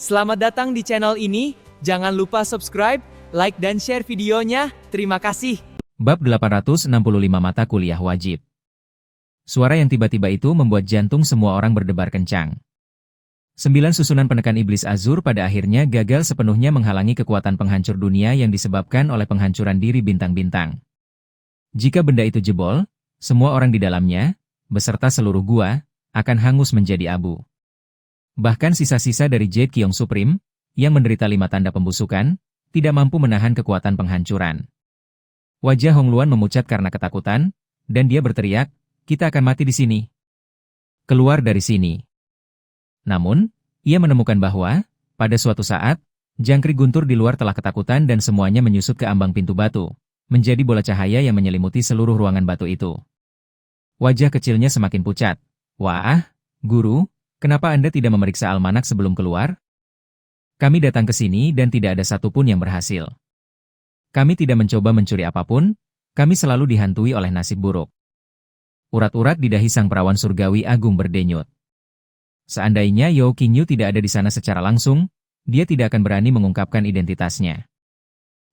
Selamat datang di channel ini, jangan lupa subscribe, like dan share videonya, terima kasih. Bab 865 Mata Kuliah Wajib. Suara yang tiba-tiba itu membuat jantung semua orang berdebar kencang. 9 susunan penekan iblis Azur pada akhirnya gagal sepenuhnya menghalangi kekuatan penghancur dunia yang disebabkan oleh penghancuran diri bintang-bintang. Jika benda itu jebol, semua orang di dalamnya, beserta seluruh gua, akan hangus menjadi abu. Bahkan sisa-sisa dari Jade Kyong Supreme, yang menderita 5 tanda pembusukan, tidak mampu menahan kekuatan penghancuran. Wajah Hong Luan memucat karena ketakutan, dan dia berteriak, "Kita akan mati di sini. Keluar dari sini." Namun, ia menemukan bahwa, pada suatu saat, jangkrik guntur di luar telah ketakutan dan semuanya menyusut ke ambang pintu batu, menjadi bola cahaya yang menyelimuti seluruh ruangan batu itu. Wajah kecilnya semakin pucat. "Wah, Guru, kenapa Anda tidak memeriksa almanak sebelum keluar? Kami datang ke sini dan tidak ada satupun yang berhasil. Kami tidak mencoba mencuri apapun, kami selalu dihantui oleh nasib buruk." Urat-urat di dahi sang perawan surgawi agung berdenyut. Seandainya Yao Qingyu tidak ada di sana secara langsung, dia tidak akan berani mengungkapkan identitasnya.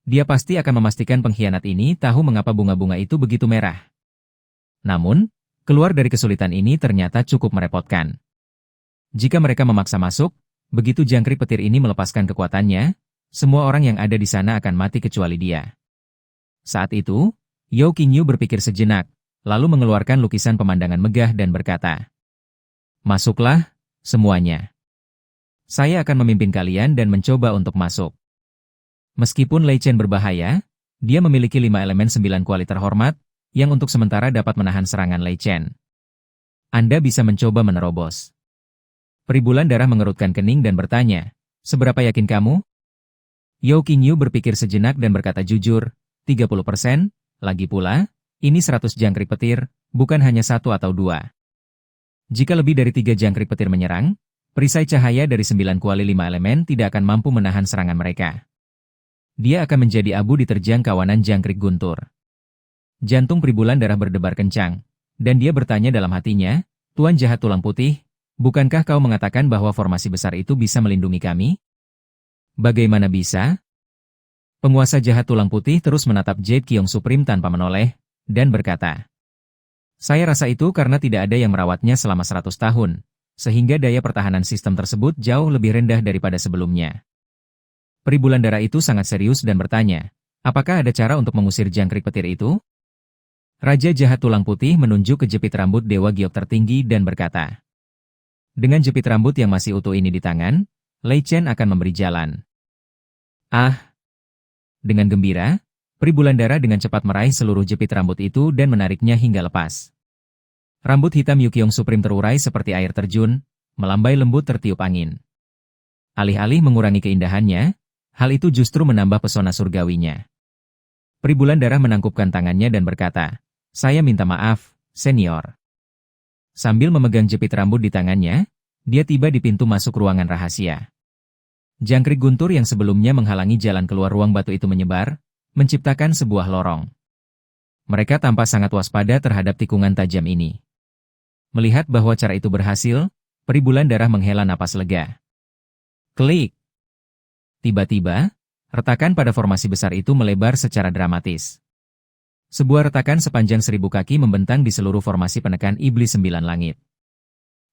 Dia pasti akan memastikan pengkhianat ini tahu mengapa bunga-bunga itu begitu merah. Namun, keluar dari kesulitan ini ternyata cukup merepotkan. Jika mereka memaksa masuk, begitu jangkrik petir ini melepaskan kekuatannya, semua orang yang ada di sana akan mati kecuali dia. Saat itu, Yao Qingyu berpikir sejenak, lalu mengeluarkan lukisan pemandangan megah dan berkata, "Masuklah, semuanya. Saya akan memimpin kalian dan mencoba untuk masuk." Meskipun Lei Chen berbahaya, dia memiliki 5 elemen 9 kuali terhormat, yang untuk sementara dapat menahan serangan Lei Chen. Anda bisa mencoba menerobos. Peribulan darah mengerutkan kening dan bertanya, "Seberapa yakin kamu?" Yao Qingyu berpikir sejenak dan berkata jujur, 30%, lagi pula, ini 100 jangkrik petir, bukan hanya 1 atau 2. Jika lebih dari 3 jangkrik petir menyerang, perisai cahaya dari 9 kuali 5 elemen tidak akan mampu menahan serangan mereka. Dia akan menjadi abu diterjang kawanan jangkrik guntur. Jantung Peribulan Darah berdebar kencang, dan dia bertanya dalam hatinya, "Tuan Jahat Tulang Putih, bukankah kau mengatakan bahwa formasi besar itu bisa melindungi kami?" "Bagaimana bisa?" Penguasa Jahat Tulang Putih terus menatap Jade Kyong Supreme tanpa menoleh, dan berkata, "Saya rasa itu karena tidak ada yang merawatnya selama 100 tahun, sehingga daya pertahanan sistem tersebut jauh lebih rendah daripada sebelumnya." Peribulan Darah itu sangat serius dan bertanya, "Apakah ada cara untuk mengusir jangkrik petir itu?" Raja Jahat Tulang Putih menunjuk ke jepit rambut Dewa Giok tertinggi dan berkata, "Dengan jepit rambut yang masih utuh ini di tangan, Lei Chen akan memberi jalan." "Ah!" Dengan gembira, Peribulan Darah dengan cepat meraih seluruh jepit rambut itu dan menariknya hingga lepas. Rambut hitam Yukyong Supreme terurai seperti air terjun, melambai lembut tertiup angin. Alih-alih mengurangi keindahannya, hal itu justru menambah pesona surgawinya. Peribulan Darah menangkupkan tangannya dan berkata, "Saya minta maaf, senior." Sambil memegang jepit rambut di tangannya, dia tiba di pintu masuk ruangan rahasia. Jangkrik guntur yang sebelumnya menghalangi jalan keluar ruang batu itu menyebar, menciptakan sebuah lorong. Mereka tampak sangat waspada terhadap tikungan tajam ini. Melihat bahwa cara itu berhasil, Peribulan Darah menghela napas lega. Klik! Tiba-tiba, retakan pada formasi besar itu melebar secara dramatis. Sebuah retakan sepanjang 1000 kaki membentang di seluruh formasi penekan iblis 9 langit.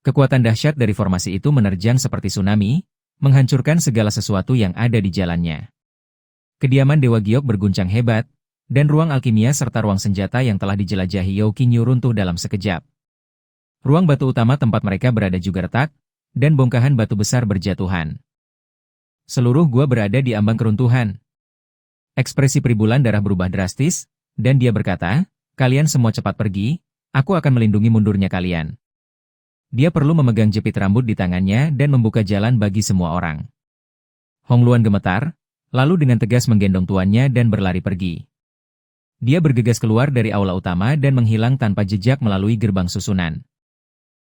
Kekuatan dahsyat dari formasi itu menerjang seperti tsunami, menghancurkan segala sesuatu yang ada di jalannya. Kediaman Dewa Giok berguncang hebat, dan ruang alkimia serta ruang senjata yang telah dijelajahi Yao Qingyu runtuh dalam sekejap. Ruang batu utama tempat mereka berada juga retak, dan bongkahan batu besar berjatuhan. Seluruh gua berada di ambang keruntuhan. Ekspresi Peribulan Darah berubah drastis, dan dia berkata, "Kalian semua cepat pergi, aku akan melindungi mundurnya kalian." Dia perlu memegang jepit rambut di tangannya dan membuka jalan bagi semua orang. Hong Luan gemetar, lalu dengan tegas menggendong tuannya dan berlari pergi. Dia bergegas keluar dari aula utama dan menghilang tanpa jejak melalui gerbang susunan.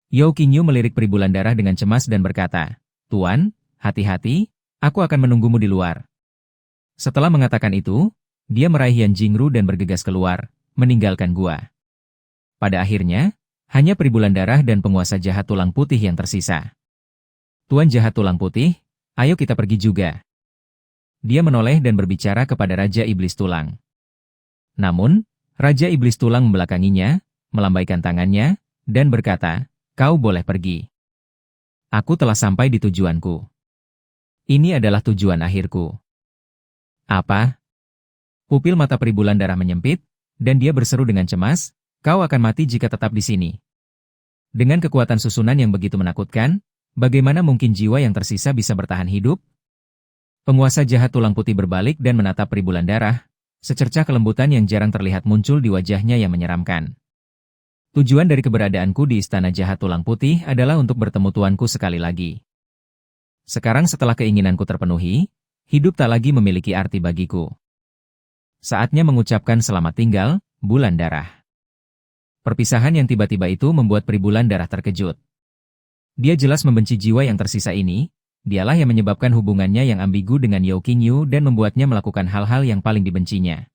Yao Qingyu melirik Peribulan Darah dengan cemas dan berkata, "Tuan, hati-hati, aku akan menunggumu di luar." Setelah mengatakan itu, dia meraih Yan Jingru dan bergegas keluar, meninggalkan gua. Pada akhirnya, hanya Peribulan Darah dan penguasa Jahat Tulang Putih yang tersisa. "Tuan Jahat Tulang Putih, Ayo kita pergi juga. Dia menoleh dan berbicara kepada Raja Iblis Tulang. Namun, Raja Iblis Tulang membelakanginya, melambaikan tangannya, dan berkata, "Kau boleh pergi. Aku telah sampai di tujuanku. Ini adalah tujuan akhirku." Apa? Pupil mata Peri Bulan Darah menyempit, dan dia berseru dengan cemas, "Kau akan mati jika tetap di sini." Dengan kekuatan susunan yang begitu menakutkan, bagaimana mungkin jiwa yang tersisa bisa bertahan hidup? Penguasa jahat tulang putih berbalik dan menatap Peri Bulan Darah, secercah kelembutan yang jarang terlihat muncul di wajahnya yang menyeramkan. "Tujuan dari keberadaanku di Istana Jahat Tulang Putih adalah untuk bertemu tuanku sekali lagi. Sekarang setelah keinginanku terpenuhi, hidup tak lagi memiliki arti bagiku. Saatnya mengucapkan selamat tinggal, Bulan Darah." Perpisahan yang tiba-tiba itu membuat Peri Bulan Darah terkejut. Dia jelas membenci jiwa yang tersisa ini. Dialah yang menyebabkan hubungannya yang ambigu dengan Yao Qingyu dan membuatnya melakukan hal-hal yang paling dibencinya.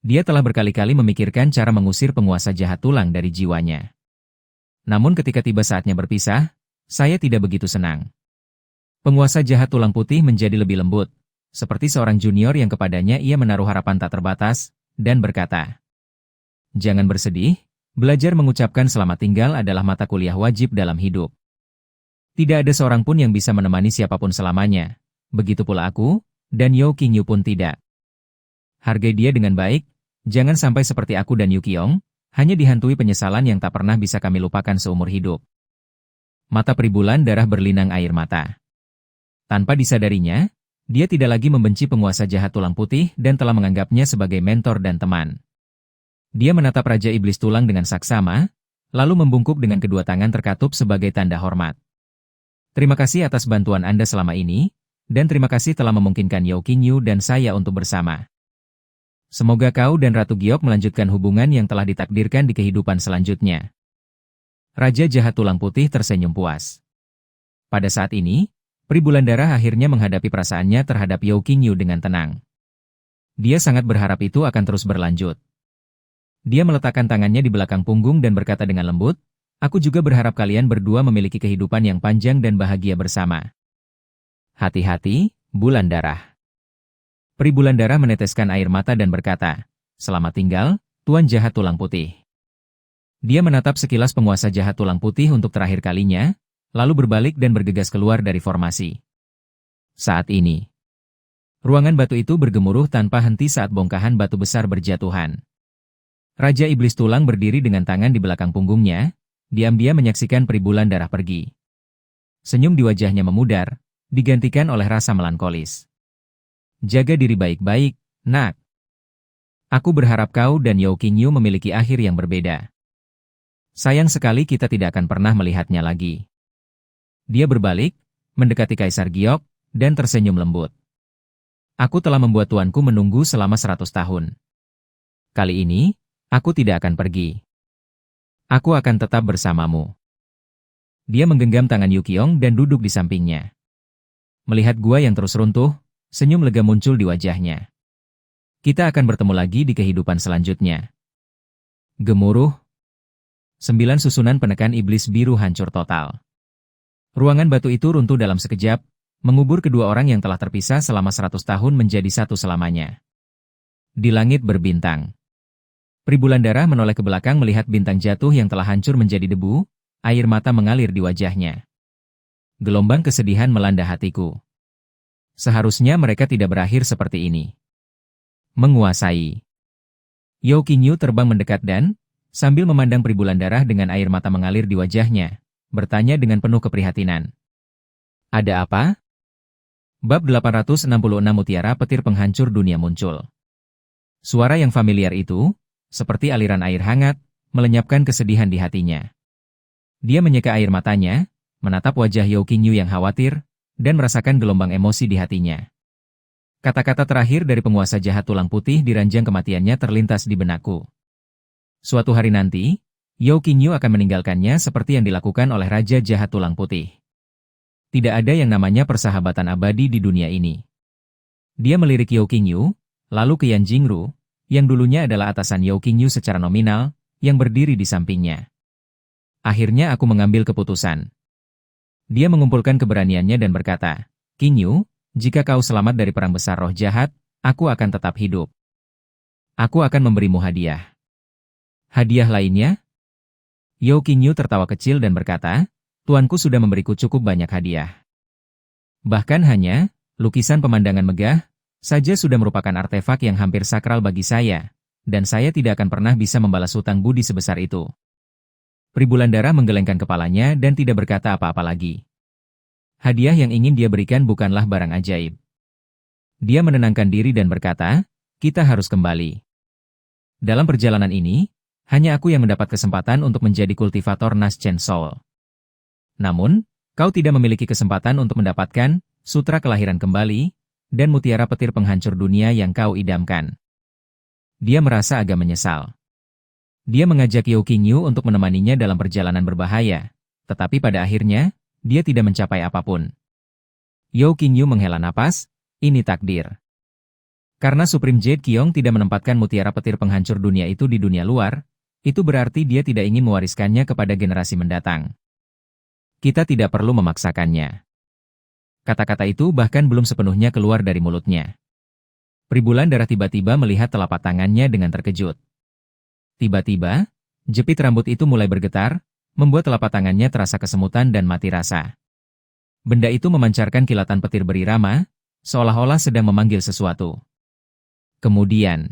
Dia telah berkali-kali memikirkan cara mengusir penguasa jahat tulang dari jiwanya. Namun ketika tiba saatnya berpisah, saya tidak begitu senang. Penguasa jahat tulang putih menjadi lebih lembut, seperti seorang junior yang kepadanya ia menaruh harapan tak terbatas, dan berkata, "Jangan bersedih, belajar mengucapkan selamat tinggal adalah mata kuliah wajib dalam hidup. Tidak ada seorang pun yang bisa menemani siapapun selamanya. Begitu pula aku, dan Yao Qingyu pun tidak. Hargai dia dengan baik, jangan sampai seperti aku dan Yu Qiong, hanya dihantui penyesalan yang tak pernah bisa kami lupakan seumur hidup." Mata Peri Bulan Darah berlinang air mata. Tanpa disadarinya, dia tidak lagi membenci penguasa jahat tulang putih dan telah menganggapnya sebagai mentor dan teman. Dia menatap Raja Iblis Tulang dengan saksama, lalu membungkuk dengan kedua tangan terkatup sebagai tanda hormat. "Terima kasih atas bantuan Anda selama ini, dan terima kasih telah memungkinkan Yao Qingyu dan saya untuk bersama. Semoga kau dan Ratu Giok melanjutkan hubungan yang telah ditakdirkan di kehidupan selanjutnya." Raja Jahat Tulang Putih tersenyum puas. Pada saat ini, Peri Bulan Darah akhirnya menghadapi perasaannya terhadap Yao Qingyu dengan tenang. Dia sangat berharap itu akan terus berlanjut. Dia meletakkan tangannya di belakang punggung dan berkata dengan lembut, "Aku juga berharap kalian berdua memiliki kehidupan yang panjang dan bahagia bersama." "Hati-hati, Bulan Darah." Peri Bulan Darah meneteskan air mata dan berkata, "Selamat tinggal, Tuan Jahat Tulang Putih." Dia menatap sekilas penguasa jahat tulang putih untuk terakhir kalinya, lalu berbalik dan bergegas keluar dari formasi. Saat ini, ruangan batu itu bergemuruh tanpa henti saat bongkahan batu besar berjatuhan. Raja Iblis Tulang berdiri dengan tangan di belakang punggungnya, diam-diam menyaksikan Peri Bulan Darah pergi. Senyum di wajahnya memudar, digantikan oleh rasa melankolis. "Jaga diri baik-baik, nak. Aku berharap kau dan Yao Qingyu memiliki akhir yang berbeda. Sayang sekali kita tidak akan pernah melihatnya lagi." Dia berbalik, mendekati Kaisar Giok, dan tersenyum lembut. "Aku telah membuat tuanku menunggu selama 100 tahun. Kali ini, aku tidak akan pergi. Aku akan tetap bersamamu." Dia menggenggam tangan Yu Qiong dan duduk di sampingnya. Melihat gua yang terus runtuh, senyum lega muncul di wajahnya. "Kita akan bertemu lagi di kehidupan selanjutnya." Gemuruh. 9 susunan penekan iblis biru hancur total. Ruangan batu itu runtuh dalam sekejap, mengubur kedua orang yang telah terpisah selama 100 tahun menjadi satu selamanya. Di langit berbintang. Peri Bulan Darah menoleh ke belakang melihat bintang jatuh yang telah hancur menjadi debu, air mata mengalir di wajahnya. Gelombang kesedihan melanda hatiku. Seharusnya mereka tidak berakhir seperti ini. Menguasai. Yao Qingyu terbang mendekat dan, sambil memandang Peri Bulan Darah dengan air mata mengalir di wajahnya, bertanya dengan penuh keprihatinan. "Ada apa?" Bab 866 Mutiara Petir Penghancur Dunia muncul. Suara yang familiar itu, seperti aliran air hangat, melenyapkan kesedihan di hatinya. Dia menyeka air matanya, menatap wajah Yao Qingyu yang khawatir, dan merasakan gelombang emosi di hatinya. Kata-kata terakhir dari penguasa jahat tulang putih di ranjang kematiannya terlintas di benakku. Suatu hari nanti, Yao Qingyu akan meninggalkannya seperti yang dilakukan oleh Raja Jahat Tulang Putih. Tidak ada yang namanya persahabatan abadi di dunia ini. Dia melirik Yao Qingyu, lalu ke Yan Jingru, yang dulunya adalah atasan Yao Qingyu secara nominal, yang berdiri di sampingnya. "Akhirnya aku mengambil keputusan." Dia mengumpulkan keberaniannya dan berkata, Qingyu, jika kau selamat dari perang besar roh jahat, aku akan tetap hidup. Aku akan memberimu hadiah. Hadiah lainnya? Yao Qingyu tertawa kecil dan berkata, tuanku sudah memberiku cukup banyak hadiah. Bahkan hanya, lukisan pemandangan megah, saja sudah merupakan artefak yang hampir sakral bagi saya, dan saya tidak akan pernah bisa membalas hutang budi sebesar itu. Pribulandara menggelengkan kepalanya dan tidak berkata apa-apa lagi. Hadiah yang ingin dia berikan bukanlah barang ajaib. Dia menenangkan diri dan berkata, kita harus kembali. Dalam perjalanan ini, hanya aku yang mendapat kesempatan untuk menjadi kultivator Naschen Soul. Namun, kau tidak memiliki kesempatan untuk mendapatkan sutra kelahiran kembali dan mutiara petir penghancur dunia yang kau idamkan. Dia merasa agak menyesal. Dia mengajak Yao Qingyu untuk menemaninya dalam perjalanan berbahaya, tetapi pada akhirnya, dia tidak mencapai apapun. Yao Qingyu menghela napas, ini takdir. Karena Supreme Jade Qiong tidak menempatkan mutiara petir penghancur dunia itu di dunia luar, itu berarti dia tidak ingin mewariskannya kepada generasi mendatang. Kita tidak perlu memaksakannya. Kata-kata itu bahkan belum sepenuhnya keluar dari mulutnya. Pribulandara tiba-tiba melihat telapak tangannya dengan terkejut. Tiba-tiba, jepit rambut itu mulai bergetar, membuat telapak tangannya terasa kesemutan dan mati rasa. Benda itu memancarkan kilatan petir berirama, seolah-olah sedang memanggil sesuatu. Kemudian,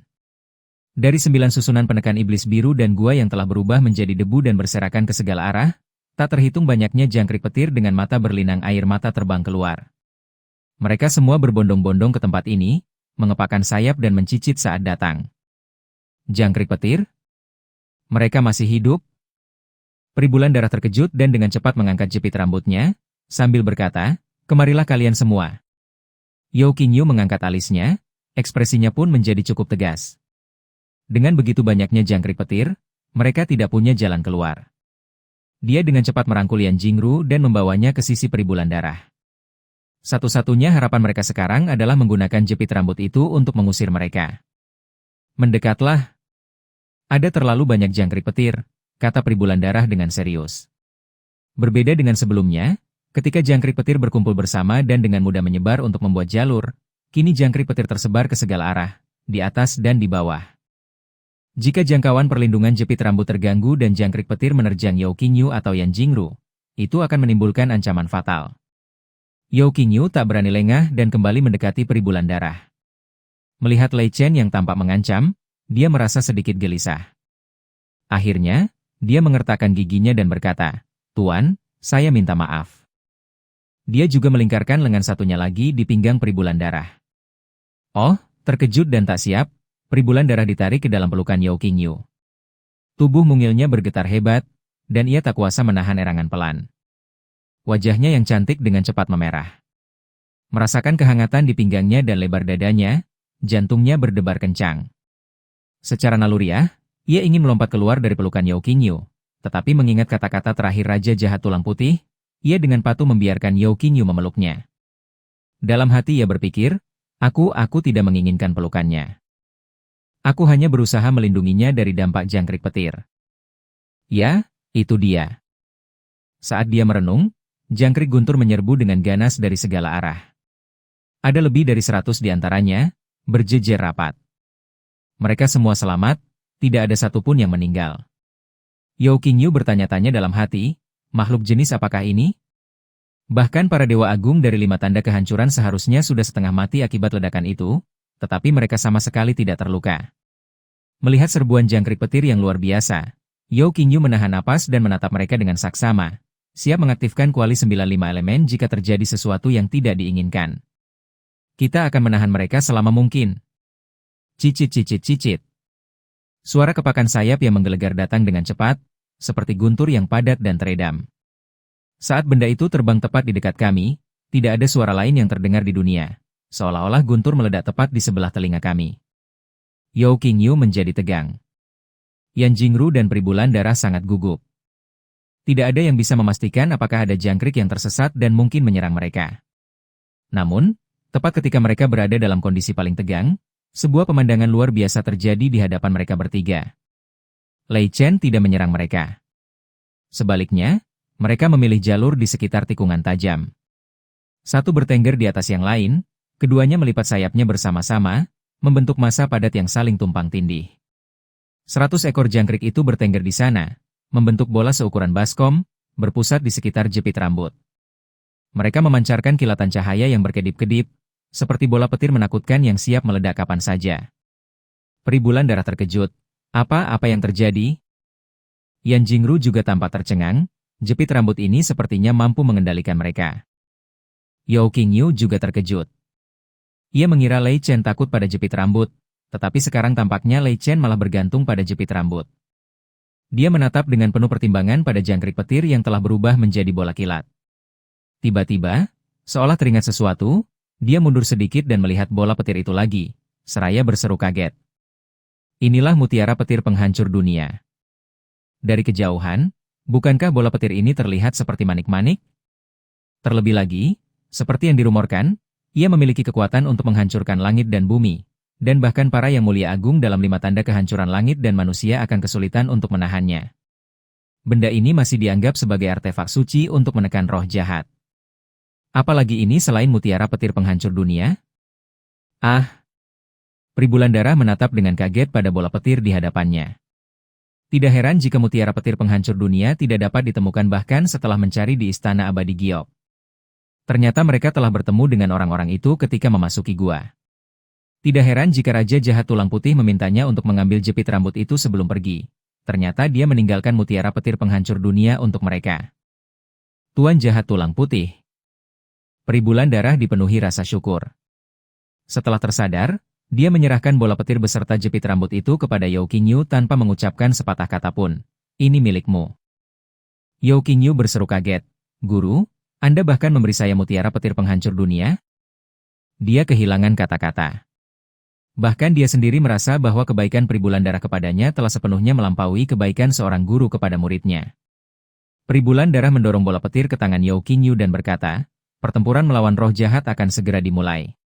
dari 9 susunan penekan iblis biru dan gua yang telah berubah menjadi debu dan berserakan ke segala arah, tak terhitung banyaknya jangkrik petir dengan mata berlinang air mata terbang keluar. Mereka semua berbondong-bondong ke tempat ini, mengepakkan sayap dan mencicit saat datang. Jangkrik petir? Mereka masih hidup? Pribulandara terkejut dan dengan cepat mengangkat jepit rambutnya, sambil berkata, kemarilah kalian semua. Yao Qingyu mengangkat alisnya, ekspresinya pun menjadi cukup tegas. Dengan begitu banyaknya jangkrik petir, mereka tidak punya jalan keluar. Dia dengan cepat merangkul Yan Jingru dan membawanya ke sisi Pribulandara. Satu-satunya harapan mereka sekarang adalah menggunakan jepit rambut itu untuk mengusir mereka. Mendekatlah. Ada terlalu banyak jangkrik petir, kata Pribulandara dengan serius. Berbeda dengan sebelumnya, ketika jangkrik petir berkumpul bersama dan dengan mudah menyebar untuk membuat jalur, kini jangkrik petir tersebar ke segala arah, di atas dan di bawah. Jika jangkauan perlindungan jepit rambut terganggu dan jangkrik petir menerjang Yao Qingyu atau Yan Jingru, itu akan menimbulkan ancaman fatal. Yao Qingyu tak berani lengah dan kembali mendekati Pribulandara. Melihat Lei Chen yang tampak mengancam, dia merasa sedikit gelisah. Akhirnya, dia mengertakkan giginya dan berkata, Tuan, saya minta maaf. Dia juga melingkarkan lengan satunya lagi di pinggang Pribulandara. Oh, terkejut dan tak siap, Pribulandara ditarik ke dalam pelukan Yao Qingyu. Tubuh mungilnya bergetar hebat, dan ia tak kuasa menahan erangan pelan. Wajahnya yang cantik dengan cepat memerah. Merasakan kehangatan di pinggangnya dan lebar dadanya, jantungnya berdebar kencang. Secara naluriah, ia ingin melompat keluar dari pelukan Yao Qingyu, tetapi mengingat kata-kata terakhir Raja Jahat Tulang Putih, ia dengan patuh membiarkan Yao Qingyu memeluknya. Dalam hati ia berpikir, aku tidak menginginkan pelukannya. Aku hanya berusaha melindunginya dari dampak jangkrik petir. Ya, itu dia. Saat dia merenung, jangkrik guntur menyerbu dengan ganas dari segala arah. Ada lebih dari 100 di antaranya, berjejer rapat. Mereka semua selamat, tidak ada satupun yang meninggal. Yao Qingyu bertanya-tanya dalam hati, makhluk jenis apakah ini? Bahkan para dewa agung dari 5 tanda kehancuran seharusnya sudah setengah mati akibat ledakan itu, tetapi mereka sama sekali tidak terluka. Melihat serbuan jangkrik petir yang luar biasa, Yao Qingyu menahan napas dan menatap mereka dengan saksama, siap mengaktifkan kuali 95 elemen jika terjadi sesuatu yang tidak diinginkan. Kita akan menahan mereka selama mungkin. Cicit-cicit-cicit. Suara kepakan sayap yang menggelegar datang dengan cepat, seperti guntur yang padat dan teredam. Saat benda itu terbang tepat di dekat kami, tidak ada suara lain yang terdengar di dunia, seolah-olah guntur meledak tepat di sebelah telinga kami. Yao Qingyu menjadi tegang. Yan Jingru dan Pribulandara sangat gugup. Tidak ada yang bisa memastikan apakah ada jangkrik yang tersesat dan mungkin menyerang mereka. Namun, tepat ketika mereka berada dalam kondisi paling tegang, sebuah pemandangan luar biasa terjadi di hadapan mereka bertiga. Lei Chen tidak menyerang mereka. Sebaliknya, mereka memilih jalur di sekitar tikungan tajam. Satu bertengger di atas yang lain, keduanya melipat sayapnya bersama-sama, membentuk massa padat yang saling tumpang tindih. 100 ekor jangkrik itu bertengger di sana, membentuk bola seukuran baskom, berpusat di sekitar jepit rambut. Mereka memancarkan kilatan cahaya yang berkedip-kedip, seperti bola petir menakutkan yang siap meledak kapan saja. Peri Bulan Darah terkejut. Apa yang terjadi? Yan Jingru juga tampak tercengang, jepit rambut ini sepertinya mampu mengendalikan mereka. Yao Qingyu juga terkejut. Ia mengira Lei Chen takut pada jepit rambut, tetapi sekarang tampaknya Lei Chen malah bergantung pada jepit rambut. Dia menatap dengan penuh pertimbangan pada jangkrik petir yang telah berubah menjadi bola kilat. Tiba-tiba, seolah teringat sesuatu, dia mundur sedikit dan melihat bola petir itu lagi, seraya berseru kaget. Inilah mutiara petir penghancur dunia. Dari kejauhan, bukankah bola petir ini terlihat seperti manik-manik? Terlebih lagi, seperti yang dirumorkan, ia memiliki kekuatan untuk menghancurkan langit dan bumi, dan bahkan para yang mulia agung dalam 5 tanda kehancuran langit dan manusia akan kesulitan untuk menahannya. Benda ini masih dianggap sebagai artefak suci untuk menekan roh jahat. Apalagi ini selain mutiara petir penghancur dunia? Peri Bulan Darah menatap dengan kaget pada bola petir di hadapannya. Tidak heran jika mutiara petir penghancur dunia tidak dapat ditemukan bahkan setelah mencari di Istana Abadi Giok. Ternyata mereka telah bertemu dengan orang-orang itu ketika memasuki gua. Tidak heran jika Raja Jahat Tulang Putih memintanya untuk mengambil jepit rambut itu sebelum pergi. Ternyata dia meninggalkan mutiara petir penghancur dunia untuk mereka. Tuan Jahat Tulang Putih. Peri Bulan Darah dipenuhi rasa syukur. Setelah tersadar, dia menyerahkan bola petir beserta jepit rambut itu kepada Yao Qingyu tanpa mengucapkan sepatah kata pun. Ini milikmu. Yao Qingyu berseru kaget. Guru, Anda bahkan memberi saya mutiara petir penghancur dunia? Dia kehilangan kata-kata. Bahkan dia sendiri merasa bahwa kebaikan Peri Bulan Darah kepadanya telah sepenuhnya melampaui kebaikan seorang guru kepada muridnya. Peri Bulan Darah mendorong bola petir ke tangan Yao Qingyu dan berkata, pertempuran melawan roh jahat akan segera dimulai.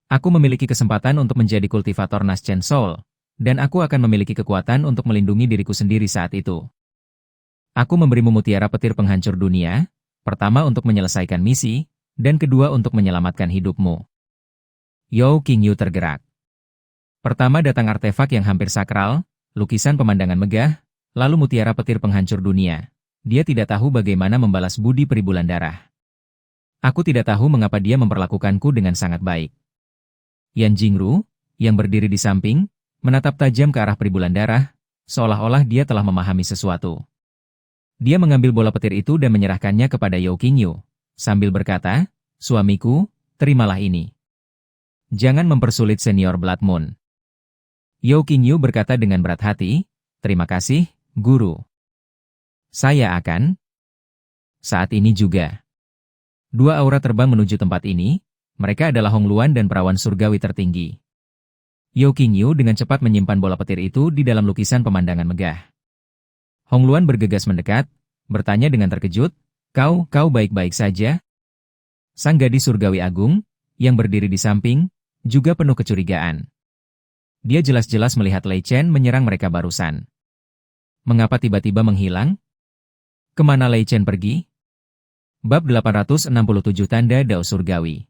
Aku memiliki kesempatan untuk menjadi kultivator Nas Chen Soul, dan aku akan memiliki kekuatan untuk melindungi diriku sendiri saat itu. Aku memberimu mutiara petir penghancur dunia, pertama untuk menyelesaikan misi, dan kedua untuk menyelamatkan hidupmu. Yao Qingyu tergerak. Pertama datang artefak yang hampir sakral, lukisan pemandangan megah, lalu mutiara petir penghancur dunia. Dia tidak tahu bagaimana membalas budi Peri Bulan Darah. Aku tidak tahu mengapa dia memperlakukanku dengan sangat baik. Yan Jingru, yang berdiri di samping, menatap tajam ke arah Peri Bulan Darah, seolah-olah dia telah memahami sesuatu. Dia mengambil bola petir itu dan menyerahkannya kepada Yao Qingyu, sambil berkata, suamiku, terimalah ini. Jangan mempersulit senior Blood Moon. Yao Qingyu berkata dengan berat hati, terima kasih, guru. Saya akan. Saat ini juga. Dua aura terbang menuju tempat ini, mereka adalah Hong Luan dan perawan surgawi tertinggi. Yao Qingyu dengan cepat menyimpan bola petir itu di dalam lukisan pemandangan megah. Hong Luan bergegas mendekat, bertanya dengan terkejut, kau baik-baik saja? Sang gadis surgawi agung, yang berdiri di samping, juga penuh kecurigaan. Dia jelas-jelas melihat Lei Chen menyerang mereka barusan. Mengapa tiba-tiba menghilang? Kemana Lei Chen pergi? Bab 867 Tanda Dao Surgawi.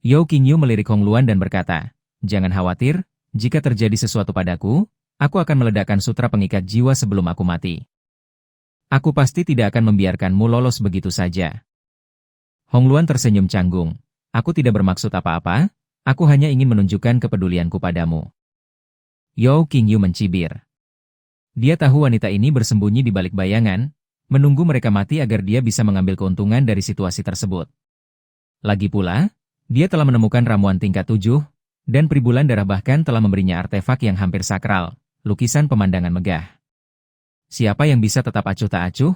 Yao Qingyu melirik Hong Luan dan berkata, jangan khawatir, jika terjadi sesuatu padaku, aku akan meledakkan sutra pengikat jiwa sebelum aku mati. Aku pasti tidak akan membiarkanmu lolos begitu saja. Hong Luan tersenyum canggung. Aku tidak bermaksud apa-apa, aku hanya ingin menunjukkan kepedulianku padamu. Yao Qingyu mencibir. Dia tahu wanita ini bersembunyi di balik bayangan, menunggu mereka mati agar dia bisa mengambil keuntungan dari situasi tersebut. Lagi pula, dia telah menemukan ramuan tingkat 7, dan Peri Bulan Darah bahkan telah memberinya artefak yang hampir sakral, lukisan pemandangan megah. Siapa yang bisa tetap acuh tak acuh?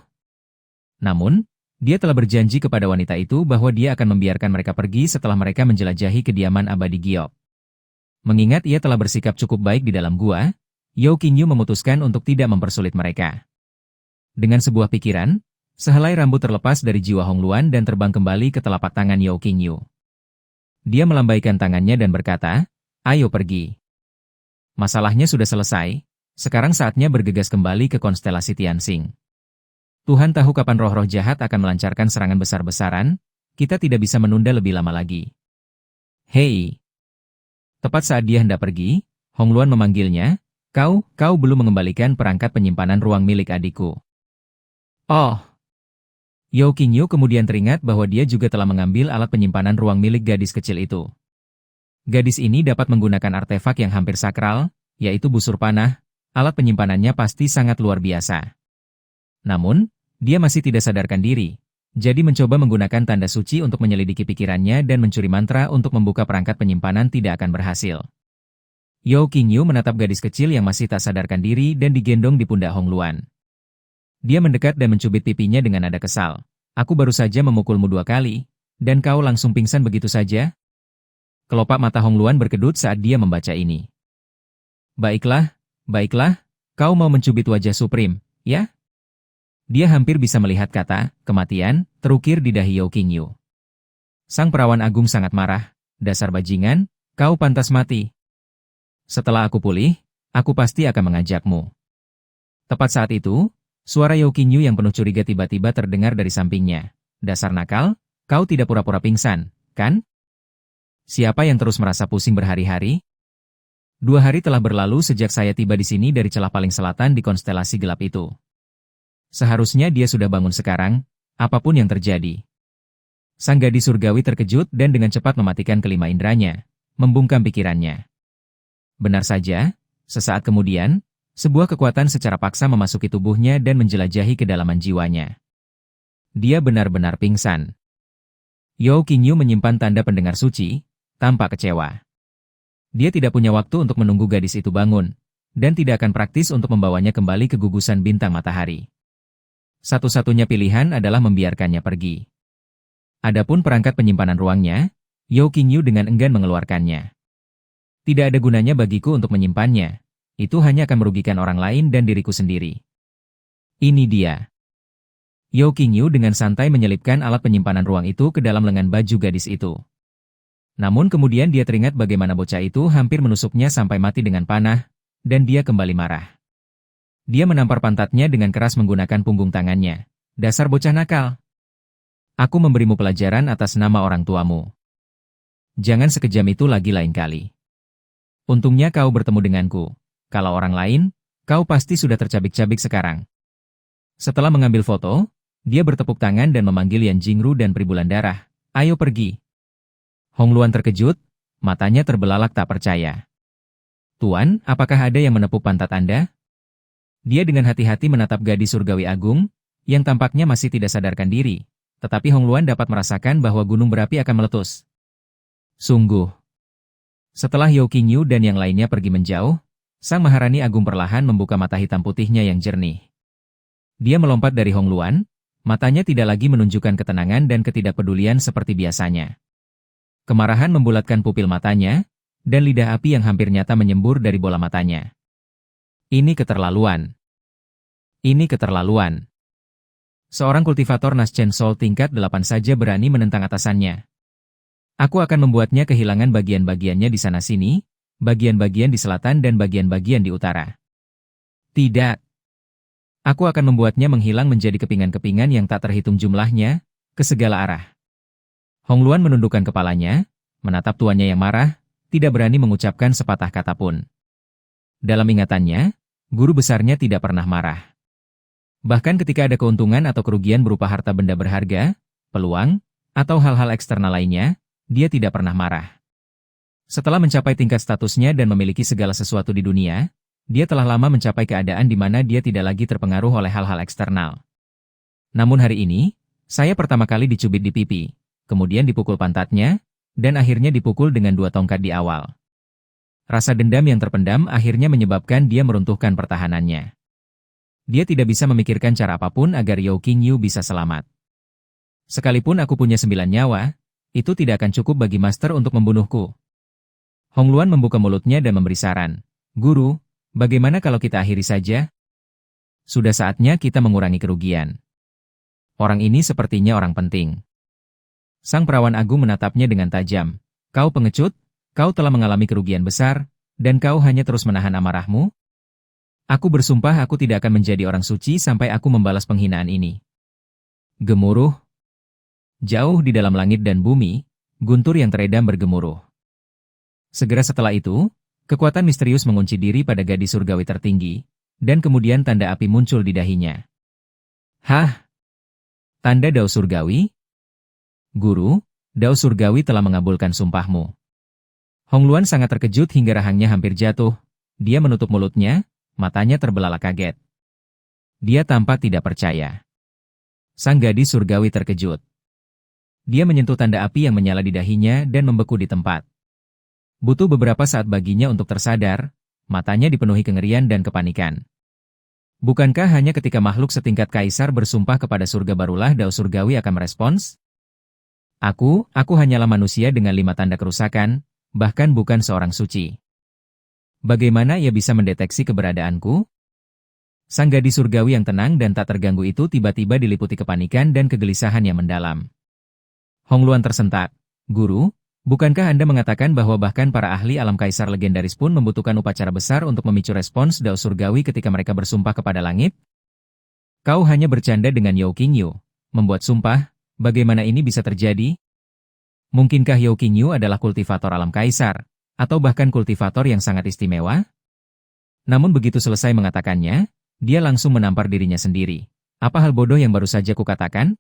Namun, dia telah berjanji kepada wanita itu bahwa dia akan membiarkan mereka pergi setelah mereka menjelajahi kediaman abadi Giok. Mengingat ia telah bersikap cukup baik di dalam gua, Yao Qingyu memutuskan untuk tidak mempersulit mereka. Dengan sebuah pikiran, sehelai rambut terlepas dari jiwa Hong Luan dan terbang kembali ke telapak tangan Yao Qingyu. Dia melambaikan tangannya dan berkata, ayo pergi. Masalahnya sudah selesai, sekarang saatnya bergegas kembali ke konstelasi Tianxing. Tuhan tahu kapan roh-roh jahat akan melancarkan serangan besar-besaran, kita tidak bisa menunda lebih lama lagi. Hei! Tepat saat dia hendak pergi, Hongluan memanggilnya, kau belum mengembalikan perangkat penyimpanan ruang milik adikku. Oh! Yao Qingyu kemudian teringat bahwa dia juga telah mengambil alat penyimpanan ruang milik gadis kecil itu. Gadis ini dapat menggunakan artefak yang hampir sakral, yaitu busur panah, alat penyimpanannya pasti sangat luar biasa. Namun, dia masih tidak sadarkan diri, jadi mencoba menggunakan tanda suci untuk menyelidiki pikirannya dan mencuri mantra untuk membuka perangkat penyimpanan tidak akan berhasil. Yao Qingyu menatap gadis kecil yang masih tak sadarkan diri dan digendong di pundak Hongluan. Dia mendekat dan mencubit pipinya dengan nada kesal. Aku baru saja memukulmu 2 kali, dan kau langsung pingsan begitu saja? Kelopak mata Hongluan berkedut saat dia membaca ini. Baiklah, kau mau mencubit wajah Supreme, ya? Dia hampir bisa melihat kata, kematian, terukir di dahi Yao Qingyu. Sang perawan agung sangat marah. Dasar bajingan, kau pantas mati. Setelah aku pulih, aku pasti akan mengajakmu. Tepat saat itu, suara Yao Qingyu yang penuh curiga tiba-tiba terdengar dari sampingnya. Dasar nakal, kau tidak pura-pura pingsan, kan? Siapa yang terus merasa pusing berhari-hari? 2 hari telah berlalu sejak saya tiba di sini dari celah paling selatan di konstelasi gelap itu. Seharusnya dia sudah bangun sekarang, apapun yang terjadi. Sang gadis surgawi terkejut dan dengan cepat mematikan kelima inderanya, membungkam pikirannya. Benar saja, sesaat kemudian, sebuah kekuatan secara paksa memasuki tubuhnya dan menjelajahi kedalaman jiwanya. Dia benar-benar pingsan. Yao Qingyu menyimpan tanda pendengar suci, tampak kecewa. Dia tidak punya waktu untuk menunggu gadis itu bangun, dan tidak akan praktis untuk membawanya kembali ke gugusan bintang matahari. Satu-satunya pilihan adalah membiarkannya pergi. Adapun perangkat penyimpanan ruangnya, Yao Qingyu dengan enggan mengeluarkannya. Tidak ada gunanya bagiku untuk menyimpannya. Itu hanya akan merugikan orang lain dan diriku sendiri. Ini dia. Yao Qingyu dengan santai menyelipkan alat penyimpanan ruang itu ke dalam lengan baju gadis itu. Namun kemudian dia teringat bagaimana bocah itu hampir menusuknya sampai mati dengan panah, dan dia kembali marah. Dia menampar pantatnya dengan keras menggunakan punggung tangannya. Dasar bocah nakal. Aku memberimu pelajaran atas nama orang tuamu. Jangan sekejam itu lagi lain kali. Untungnya kau bertemu denganku. Kalau orang lain, kau pasti sudah tercabik-cabik sekarang. Setelah mengambil foto, dia bertepuk tangan dan memanggil Yan Jingru dan Pribulan Darah. Ayo pergi. Hongluan terkejut, matanya terbelalak tak percaya. Tuan, apakah ada yang menepuk pantat Anda? Dia dengan hati-hati menatap gadis surgawi agung, yang tampaknya masih tidak sadarkan diri, tetapi Hongluan dapat merasakan bahwa gunung berapi akan meletus. Sungguh. Setelah Yao Qingyu dan yang lainnya pergi menjauh, Sang Maharani Agung perlahan membuka mata hitam putihnya yang jernih. Dia melompat dari Hongluan, matanya tidak lagi menunjukkan ketenangan dan ketidakpedulian seperti biasanya. Kemarahan membulatkan pupil matanya, dan lidah api yang hampir nyata menyembur dari bola matanya. Ini keterlaluan. Ini keterlaluan. Seorang kultivator Naschen Soul tingkat 8 saja berani menentang atasannya. Aku akan membuatnya kehilangan bagian-bagiannya di sana-sini, bagian-bagian di selatan dan bagian-bagian di utara. Tidak. Aku akan membuatnya menghilang menjadi kepingan-kepingan yang tak terhitung jumlahnya, ke segala arah. Hongluan menundukkan kepalanya, menatap tuannya yang marah, tidak berani mengucapkan sepatah kata pun. Dalam ingatannya, guru besarnya tidak pernah marah. Bahkan ketika ada keuntungan atau kerugian berupa harta benda berharga, peluang, atau hal-hal eksternal lainnya, dia tidak pernah marah. Setelah mencapai tingkat statusnya dan memiliki segala sesuatu di dunia, dia telah lama mencapai keadaan di mana dia tidak lagi terpengaruh oleh hal-hal eksternal. Namun hari ini, saya pertama kali dicubit di pipi, kemudian dipukul pantatnya, dan akhirnya dipukul dengan 2 tongkat di awal. Rasa dendam yang terpendam akhirnya menyebabkan dia meruntuhkan pertahanannya. Dia tidak bisa memikirkan cara apapun agar Yao Qingyu bisa selamat. Sekalipun aku punya 9 nyawa, itu tidak akan cukup bagi master untuk membunuhku. Hongluan membuka mulutnya dan memberi saran. Guru, bagaimana kalau kita akhiri saja? Sudah saatnya kita mengurangi kerugian. Orang ini sepertinya orang penting. Sang perawan agung menatapnya dengan tajam. Kau pengecut, kau telah mengalami kerugian besar, dan kau hanya terus menahan amarahmu? Aku bersumpah aku tidak akan menjadi orang suci sampai aku membalas penghinaan ini. Gemuruh. Jauh di dalam langit dan bumi, guntur yang teredam bergemuruh. Segera setelah itu, kekuatan misterius mengunci diri pada gadis surgawi tertinggi, dan kemudian tanda api muncul di dahinya. Hah? Tanda dao surgawi? Guru, dao surgawi telah mengabulkan sumpahmu. Hongluan sangat terkejut hingga rahangnya hampir jatuh. Dia menutup mulutnya, matanya terbelalak kaget. Dia tampak tidak percaya. Sang gadis surgawi terkejut. Dia menyentuh tanda api yang menyala di dahinya dan membeku di tempat. Butuh beberapa saat baginya untuk tersadar, matanya dipenuhi kengerian dan kepanikan. Bukankah hanya ketika makhluk setingkat kaisar bersumpah kepada surga barulah dao surgawi akan merespons? Aku hanyalah manusia dengan 5 tanda kerusakan, bahkan bukan seorang suci. Bagaimana ia bisa mendeteksi keberadaanku? Sang gadis surgawi yang tenang dan tak terganggu itu tiba-tiba diliputi kepanikan dan kegelisahan yang mendalam. Hongluan tersentak. Guru, bukankah Anda mengatakan bahwa bahkan para ahli alam kaisar legendaris pun membutuhkan upacara besar untuk memicu respons dao surgawi ketika mereka bersumpah kepada langit? Kau hanya bercanda dengan Yao Qingyu, membuat sumpah, bagaimana ini bisa terjadi? Mungkinkah Yao Qingyu adalah kultivator alam kaisar, atau bahkan kultivator yang sangat istimewa? Namun begitu selesai mengatakannya, dia langsung menampar dirinya sendiri. Apa hal bodoh yang baru saja kukatakan?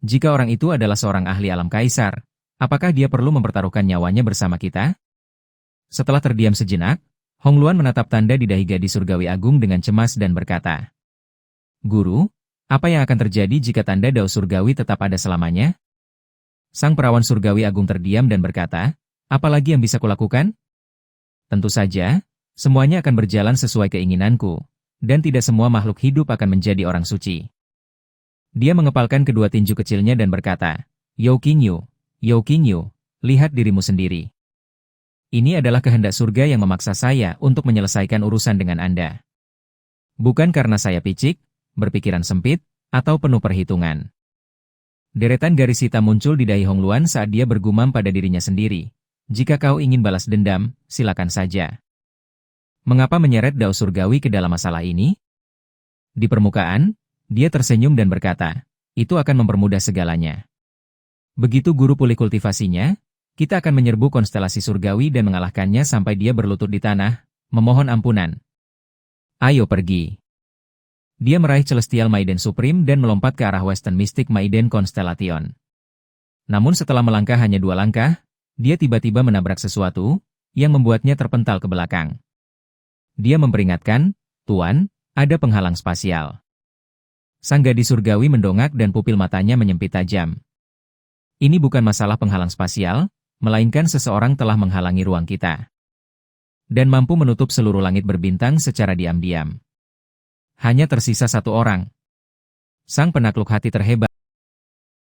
Jika orang itu adalah seorang ahli alam kaisar, apakah dia perlu mempertaruhkan nyawanya bersama kita? Setelah terdiam sejenak, Hongluan menatap tanda di dahi gadis surgawi agung dengan cemas dan berkata, Guru, apa yang akan terjadi jika tanda dao surgawi tetap ada selamanya? Sang perawan surgawi agung terdiam dan berkata, apalagi yang bisa kulakukan? Tentu saja, semuanya akan berjalan sesuai keinginanku, dan tidak semua makhluk hidup akan menjadi orang suci. Dia mengepalkan kedua tinju kecilnya dan berkata, Yao Qingyu, lihat dirimu sendiri. Ini adalah kehendak surga yang memaksa saya untuk menyelesaikan urusan dengan Anda. Bukan karena saya picik, berpikiran sempit, atau penuh perhitungan. Deretan garis hitam muncul di dahi Hongluan saat dia bergumam pada dirinya sendiri. Jika kau ingin balas dendam, silakan saja. Mengapa menyeret dao surgawi ke dalam masalah ini? Di permukaan, dia tersenyum dan berkata, itu akan mempermudah segalanya. Begitu guru pulih kultivasinya, kita akan menyerbu konstelasi surgawi dan mengalahkannya sampai dia berlutut di tanah, memohon ampunan. Ayo pergi. Dia meraih Celestial Maiden Supreme dan melompat ke arah Western Mystic Maiden Constellation. Namun setelah melangkah hanya 2 langkah, dia tiba-tiba menabrak sesuatu, yang membuatnya terpental ke belakang. Dia memperingatkan, Tuan, ada penghalang spasial. Sang gadis surgawi mendongak dan pupil matanya menyempit tajam. Ini bukan masalah penghalang spasial, melainkan seseorang telah menghalangi ruang kita. Dan mampu menutup seluruh langit berbintang secara diam-diam. Hanya tersisa 1 orang. Sang penakluk hati terhebat.